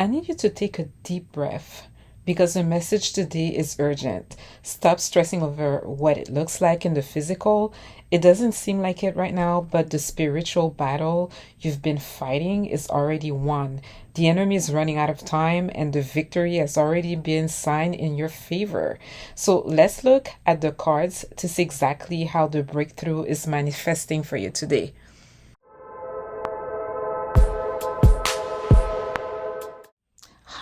I need you to take a deep breath because the message today is urgent. Stop stressing over what it looks like in the physical. It doesn't seem like it right now, but the spiritual battle you've been fighting is already won. The enemy is running out of time, and the victory has already been signed in your favor. So let's look at the cards to see exactly how the breakthrough is manifesting for you today.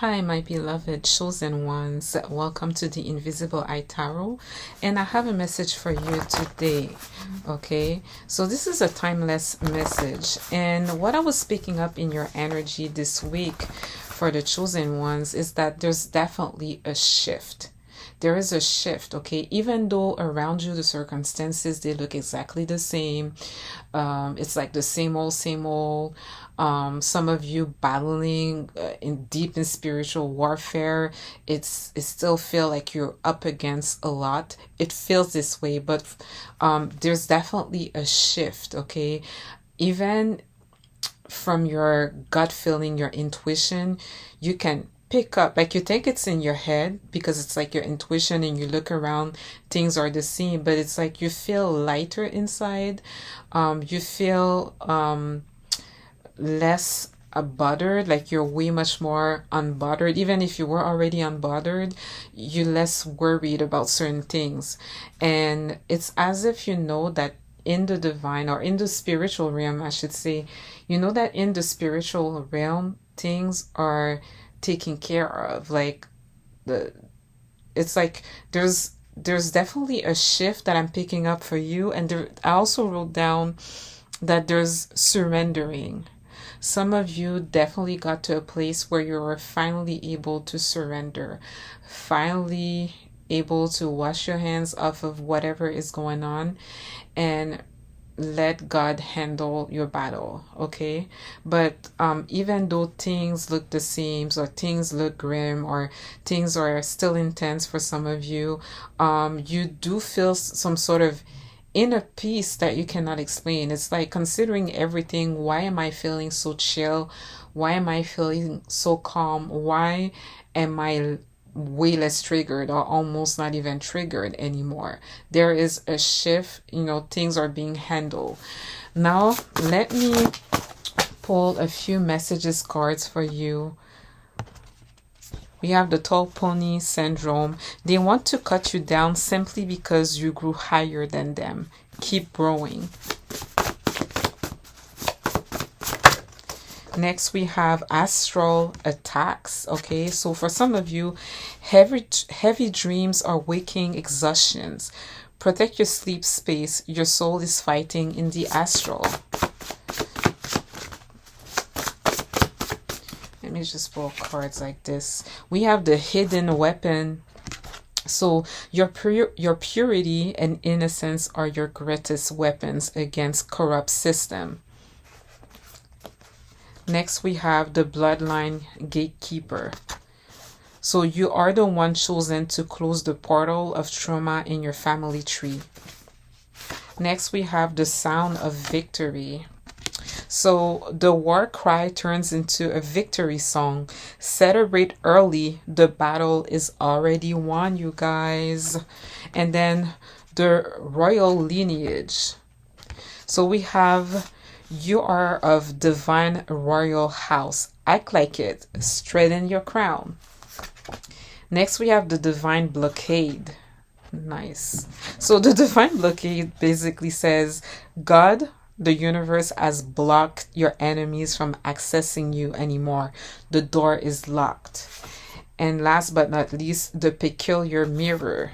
Hi, my beloved chosen ones. Welcome to the Invisible Eye Tarot. And I have a message for you today. Okay, so this is a timeless message. And what I was picking up in your energy this week for the chosen ones is that there's definitely a shift. There is a shift, okay? Even though around you the circumstances they look exactly the same, it's like the same old. Some of you battling in deep in spiritual warfare. It still feel like you're up against a lot. It feels this way, but there's definitely a shift, okay? Even from your gut feeling, your intuition, you can pick up, like you think it's in your head because it's like your intuition and you look around, things are the same, but it's like you feel lighter inside. You feel less bothered, like you're way much more unbothered. Even if you were already unbothered, you're less worried about certain things. And it's as if you know that in the divine or in the spiritual realm, I should say, you know that in the spiritual realm, things are taken care of. Like the it's like there's definitely a shift that I'm picking up for you. And there, I also wrote down that there's surrendering. Some of you definitely got to a place where you are finally able to surrender, finally able to wash your hands off of whatever is going on and let God handle your battle, okay? But even though things look the same, or things look grim, or things are still intense for some of you, you do feel some sort of inner peace that you cannot explain. It's like considering everything. Why am I feeling so chill? Why am I feeling so calm? Why am I way less triggered or almost not even triggered anymore? There is a shift, things are being handled. Now, let me pull a few messages cards for you. We have the tall pony syndrome. They want to cut you down simply because you grew higher than them. Keep growing. Next, we have astral attacks. Okay, so for some of you, heavy dreams are waking exhaustions. Protect your sleep space. Your soul is fighting in the astral. Let me just pull cards like this. We have the hidden weapon. So your purity and innocence are your greatest weapons against corrupt system. Next, we have the bloodline gatekeeper. So you are the one chosen to close the portal of trauma in your family tree. Next, we have the sound of victory. So the war cry turns into a victory song. Celebrate early. The battle is already won, you guys. And then the royal lineage. So we have, you are of divine royal house. Act like it. Straighten your crown. Next, we have the divine blockade. Nice. So the divine blockade basically says, God, the universe has blocked your enemies from accessing you anymore. The door is locked. And last but not least, the peculiar mirror.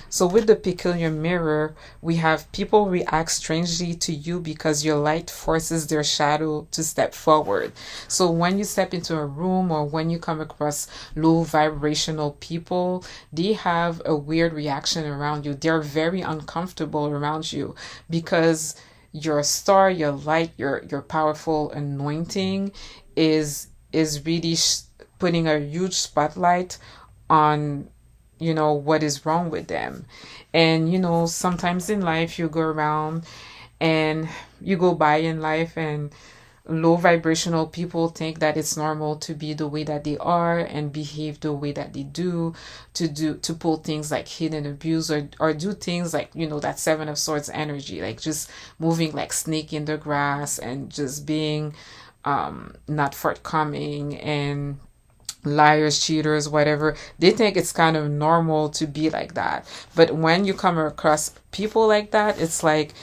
So with the peculiar mirror, we have people react strangely to you because your light forces their shadow to step forward. So when you step into a room or when you come across low vibrational people, they have a weird reaction around you. They're very uncomfortable around you because your star, your light, your powerful anointing is really putting a huge spotlight on what is wrong with them. And sometimes in life you go around and you go by in life and Low vibrational people think that it's normal to be the way that they are and behave the way that they do, to pull things like hidden abuse, or do things like, that Seven of Swords energy, like just moving like snake in the grass and just being not forthcoming, and liars, cheaters, whatever. They think it's kind of normal to be like that. But when you come across people like that, it's like,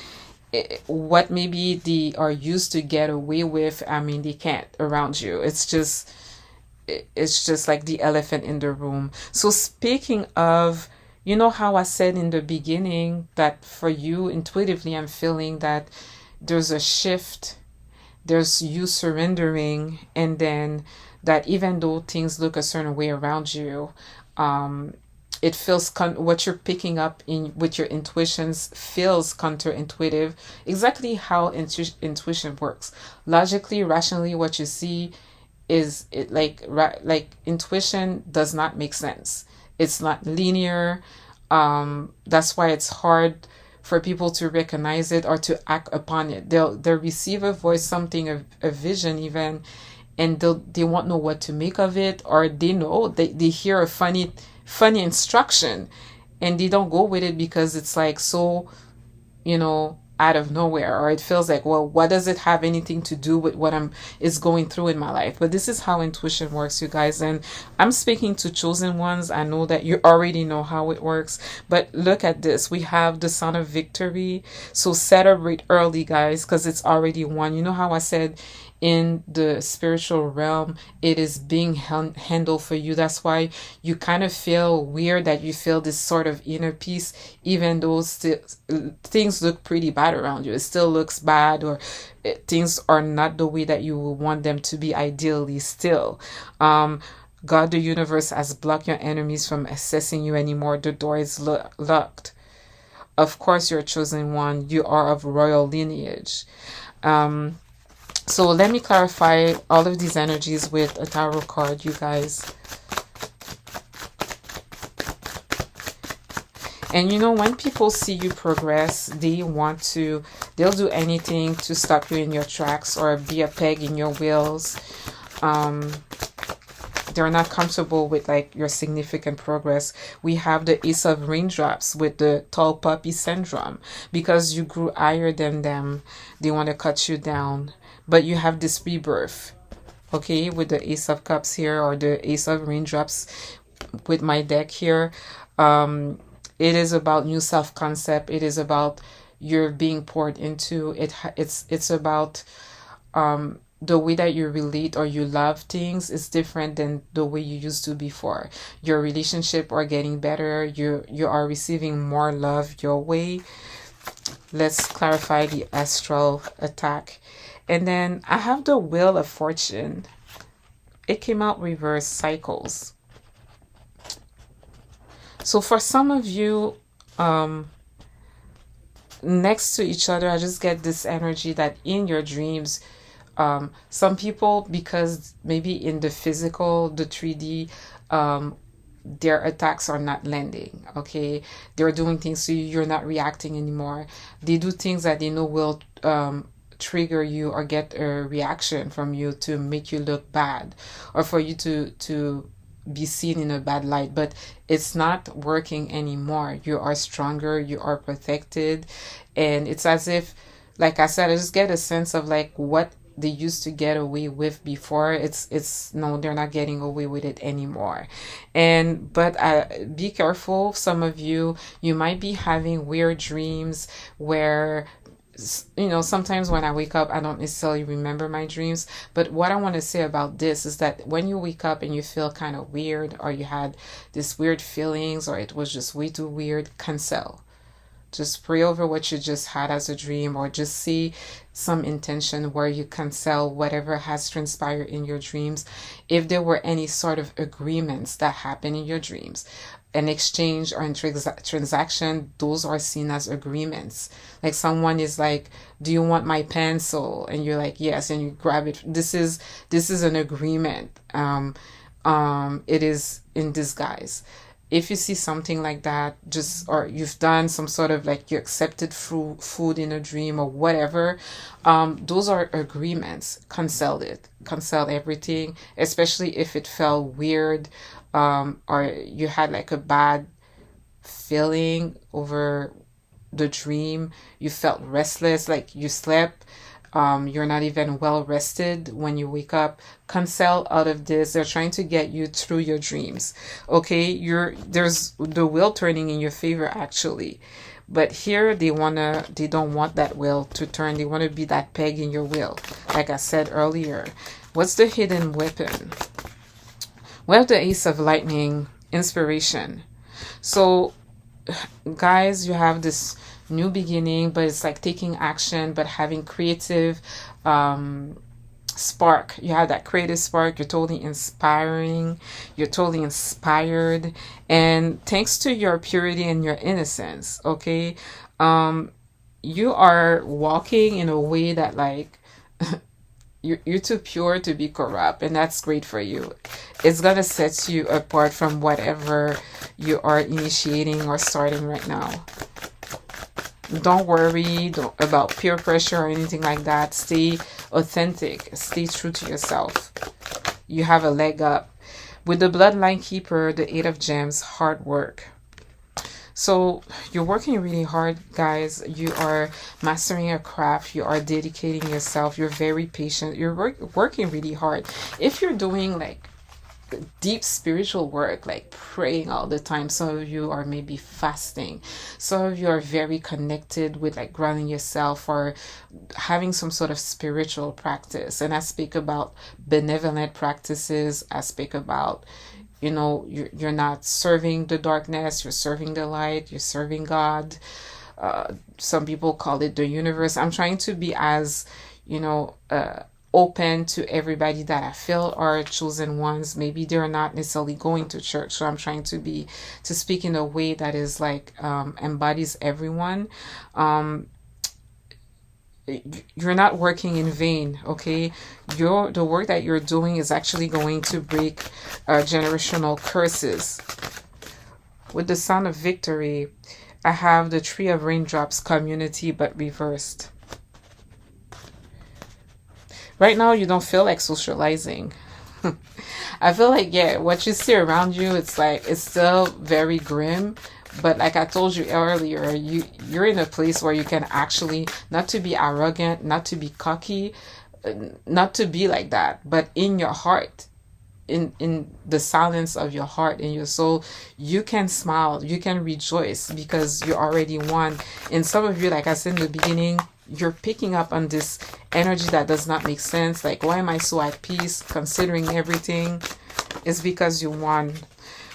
what maybe they are used to get away with, I mean, they can't around you. It's just like the elephant in the room. So speaking of, how I said in the beginning that for you intuitively, I'm feeling that there's a shift, there's you surrendering, and then that even though things look a certain way around you, um, it feels what you're picking up in with your intuitions feels counterintuitive. Exactly how intuition works. Logically, rationally, what you see is it like intuition does not make sense. It's not linear. That's why it's hard for people to recognize it or to act upon it. They'll receive a voice, something, a vision even, and they won't know what to make of it, or they know they hear a funny instruction, and they don't go with it because it's like so, out of nowhere, or it feels like, well, what does it have anything to do with what I'm is going through in my life? But this is how intuition works, you guys. And I'm speaking to chosen ones. I know that you already know how it works, but look at this. We have the Son of Victory. So celebrate early, guys, because it's already won. You know how I said in the spiritual realm, it is being handled for you. That's why you kind of feel weird, that you feel this sort of inner peace, even though things look pretty bad around you. It still looks bad, or things are not the way that you would want them to be ideally still. God, the universe, has blocked your enemies from accessing you anymore. The door is locked. Of course, you're a chosen one. You are of royal lineage. So let me clarify all of these energies with a tarot card, you guys. And when people see you progress, they'll do anything to stop you in your tracks or be a peg in your wheels. They're not comfortable with like your significant progress. We have the Ace of Raindrops with the tall puppy syndrome. Because you grew higher than them, they want to cut you down. But you have this rebirth, okay, with the Ace of Cups here, or the Ace of Raindrops with my deck here. It is about new self-concept. It is about you're being poured into. It's about the way that you relate or you love things is different than the way you used to before. Your relationship are getting better. You are receiving more love your way. Let's clarify the astral attack. And then I have the Wheel of Fortune. It came out reverse, cycles. So for some of you, next to each other, I just get this energy that in your dreams, some people, because maybe in the physical, the 3D, their attacks are not landing, okay? They're doing things so you're not reacting anymore. They do things that they know will trigger you or get a reaction from you to make you look bad, or for you to be seen in a bad light, but it's not working anymore. You are stronger, you are protected, and it's as if, like I said, I just get a sense of like what they used to get away with before. It's no, they're not getting away with it anymore. And but be careful. Some of you might be having weird dreams where sometimes when I wake up, I don't necessarily remember my dreams. But what I want to say about this is that when you wake up and you feel kind of weird, or you had this weird feelings, or it was just way too weird, cancel. Just pray over what you just had as a dream, or just see some intention where you cancel whatever has transpired in your dreams. If there were any sort of agreements that happen in your dreams, an exchange or a transaction, those are seen as agreements. Like someone is like, do you want my pencil? And you're like, yes, and you grab it. This is an agreement. It is in disguise. if you see something like that, just, or you've done some sort of like you accepted food in a dream or whatever, those are agreements. Cancel it. Cancel everything, especially if it felt weird, or you had like a bad feeling over the dream. You felt restless, like you slept, you're not even well rested when you wake up. Cancel out of this. They're trying to get you through your dreams. Okay, there's the wheel turning in your favor actually. But here they don't want that wheel to turn. They want to be that peg in your wheel. Like I said earlier. What's the hidden weapon? We have the Ace of Lightning, inspiration. So guys, you have this new beginning, but it's like taking action, but having creative spark. You have that creative spark. You're totally inspiring. You're totally inspired. And thanks to your purity and your innocence, okay, you are walking in a way that like you're too pure to be corrupt, and that's great for you. It's gonna set you apart from whatever you are initiating or starting right now. Don't worry about peer pressure or anything like that. Stay authentic. Stay true to yourself. You have a leg up. With the Bloodline Keeper, the Eight of Gems, hard work. So you're working really hard, guys. You are mastering a craft. You are dedicating yourself. You're very patient. You're working really hard. If you're doing like deep spiritual work, like praying all the time, some of you are maybe fasting, some of you are very connected with like grounding yourself or having some sort of spiritual practice. And I speak about benevolent practices. I speak about, you're not serving the darkness, you're serving the light, you're serving God. Some people call it the universe. I'm trying to be as, open to everybody that I feel are chosen ones. Maybe they're not necessarily going to church, so I'm trying to speak in a way that is like embodies everyone. You're not working in vain, okay? The work that you're doing is actually going to break generational curses. With the Sound of Victory, I have the Tree of Raindrops, community, but reversed. Right now, you don't feel like socializing. I feel like, yeah, what you see around you, it's like, it's still very grim. But like I told you earlier, you're in a place where you can actually, not to be arrogant, not to be cocky, not to be like that, but in your heart, in the silence of your heart, in your soul, you can smile, you can rejoice because you already won. And some of you, like I said in the beginning, you're picking up on this energy that does not make sense. Like, why am I so at peace considering everything? It's because you won.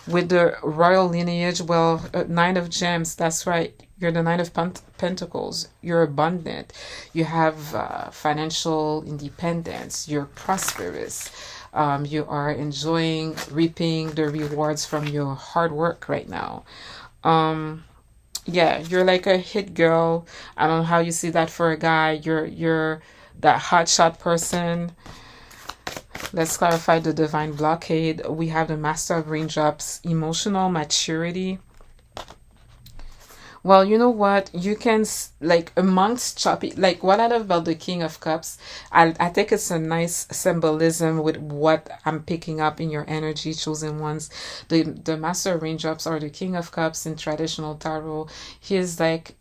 With the royal lineage, well, Nine of Gems, that's right. You're the Nine of Pentacles. You're abundant. You have financial independence. You're prosperous. You are enjoying reaping the rewards from your hard work right now. Yeah, you're like a hit girl. I don't know how you see that for a guy. You're that hotshot person. Let's clarify the divine blockade. We have the Master of Raindrops, emotional maturity. Well, you know what? You can, like, amongst choppy, like, what I love about the King of Cups, I think it's a nice symbolism with what I'm picking up in your energy, chosen ones. The Master of Raindrops or the King of Cups in traditional tarot, he is like,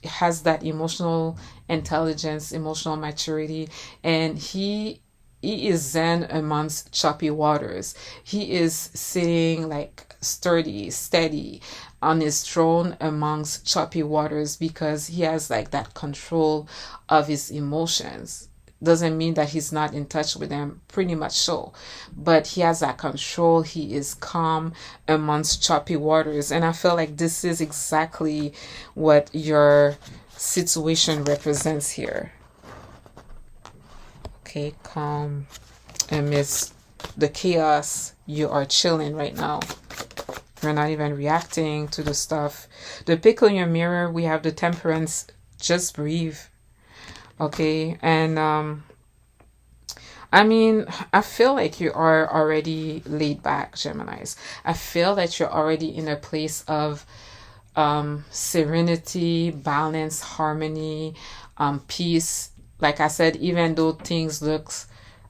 has that emotional intelligence, emotional maturity, and he is zen amongst choppy waters. He is sitting like sturdy, steady on his throne amongst choppy waters because he has like that control of his emotions. Doesn't mean that he's not in touch with them, pretty much so. But he has that control. He is calm amongst choppy waters. And I feel like this is exactly what your situation represents here. Okay, calm amidst the chaos. You are chilling right now. You're not even reacting to the stuff. The pickle in your mirror, we have the Temperance. Just breathe. Okay, and I mean, I feel like you are already laid back, Geminis. I feel that you're already in a place of serenity, balance, harmony, peace. Like I said, even though things look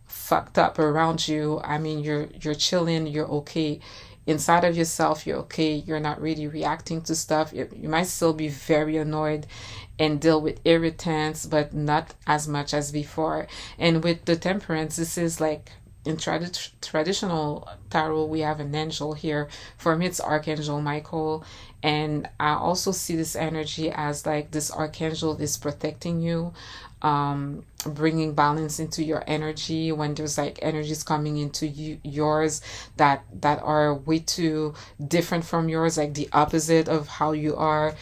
fucked up around you, I mean, you're chilling, you're okay. Inside of yourself, you're okay. You're not really reacting to stuff. You might still be very annoyed and deal with irritants, but not as much as before. And with the temperance, this is like in traditional tarot, we have an angel here. For me, it's Archangel Michael. And I also see this energy as like this archangel is protecting you, bringing balance into your energy when there's like energies coming into yours that are way too different from yours, like the opposite of how you are,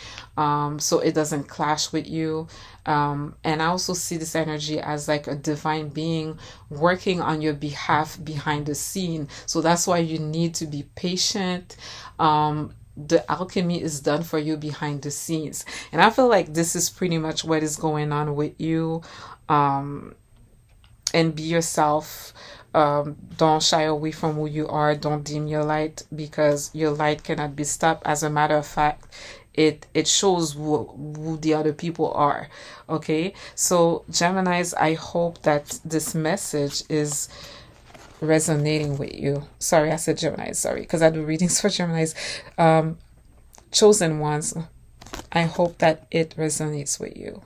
so it doesn't clash with you. And I also see this energy as like a divine being working on your behalf behind the scene. So that's why you need to be patient. The alchemy is done for you behind the scenes. And I feel like this is pretty much what is going on with you. Um, and be yourself. Don't shy away from who you are. Don't dim your light because your light cannot be stopped. As a matter of fact, it shows who the other people are. Okay, so Geminis, I hope that this message is resonating with you. Sorry, I said Gemini. Sorry, because I do readings for Geminis. Chosen ones. I hope that it resonates with you.